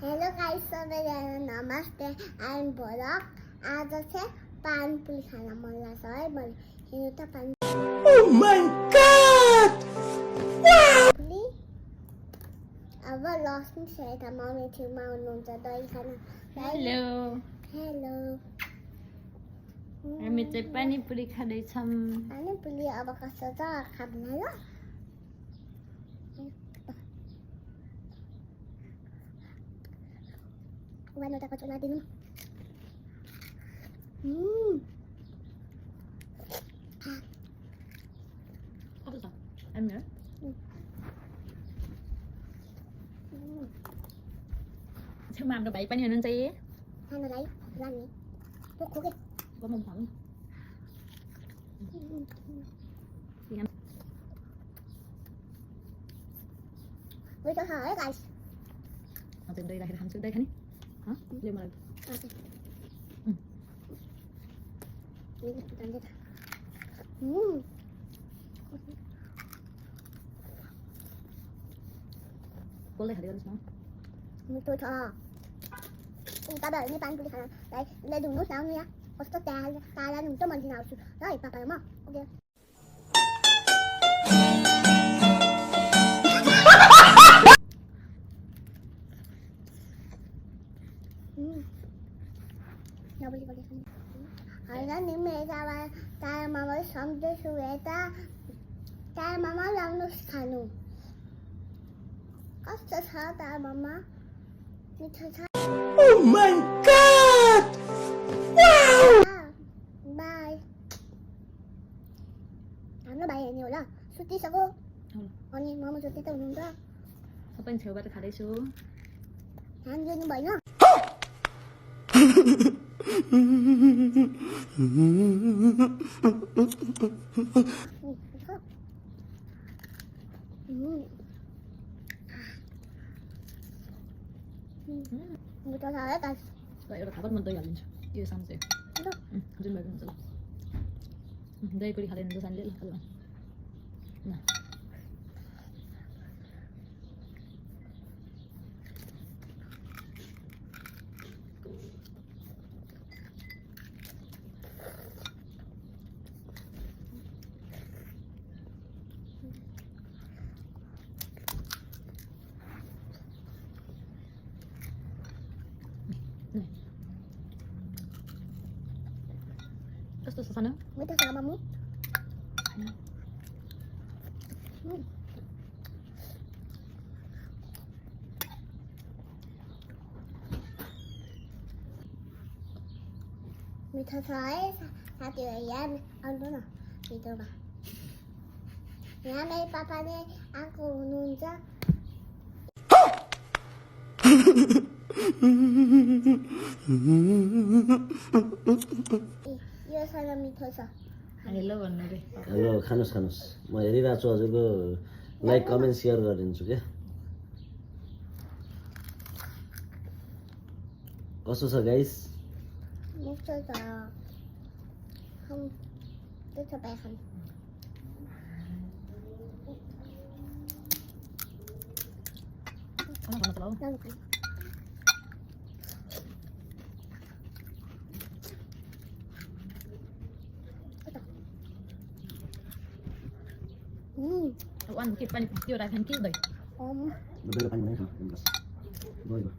Hello guys सबैजना नमस्ते I am Bharat आज चाहिँ पानीपुरी खान मन लाग्छ है मैले हेर्नु त पानी ओह माय गॉड वाउ अब लक्ष्मी सहित मम्मी छेउमा हुनुहुन्छ दही खान हेलो हेलो हामी चाहिँ पानीपुरी खाँदैछौँ पानीपुरी अब कस्तो छ खाँदैन ल Bueno, te cocho la tiene. 어떠다? 안녕? Sao mà bảy bao nhiêu nên gì? Hai người đấy, làm gì? Bốc khô kìa. Có mông phẳng. Với cho hỏi guys. Ở trên đây là hành trên đây khánh. Hả? Liêu mà. Cô lấy hạt đi ăn sao? Tôi cho. Ta đợi như bạn tôi thằng đấy, đây đừng nuốt nào nha. Có tất ta ra đừng cho mình thì nào. Rồi, bà đúng không? Ok. Đâu boleh boleh. Hari ni mereka saya mama sampai sueta. Saya mama lalu kanu. Kasta saya mama. Oh my god! Wow! Bye. Ano ba yan yun? Sutis ako. Ano yung mama sutis ako nung Apa yang coba terkadang su? Ano yung ba yun? Betul saya kan. Vậy là thả bắt mình tôi nhận chưa xong rồi. Trên bờ con đây tôi đi khai lên tôi sang lên các bạn. Này. Terus sana? Betul sama mu. Mình thấy hati ayam anu na itu ba. Ya mai papa ni aku nunja. यो साला मिठो छ hello भन्नु रे hello खानुस् खानुस् म हेरिरहेको छु हजुरको लाइक कमेन्ट सेयर गरिदिन्छु क्या कस्तो छ गाइस मिठो छ हम त्यसो भए खानु Kamu kalau ăn kịp pani tiêu đại thành kịp đấy. Bây giờ pani này không? Rồi rồi.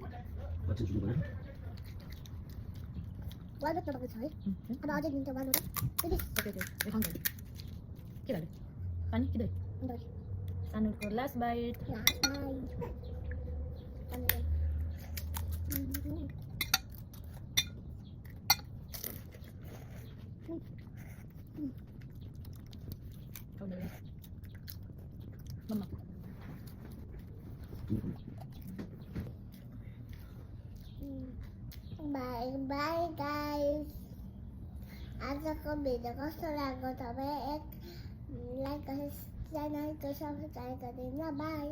Bắt chân chú đấy. Quá rất là bận rồi. Ada aja minta bantu. Jadi. Oke, cái không được. Cái này. Pani cái đấy. Rồi. Sanur ko last bite. Last bite. Ano đây? Không được. Mama. Bye bye guys. आजको video कस्तो लाग्यो तपाईँ like गरेर च्यानलको subscribe गरिदिनु by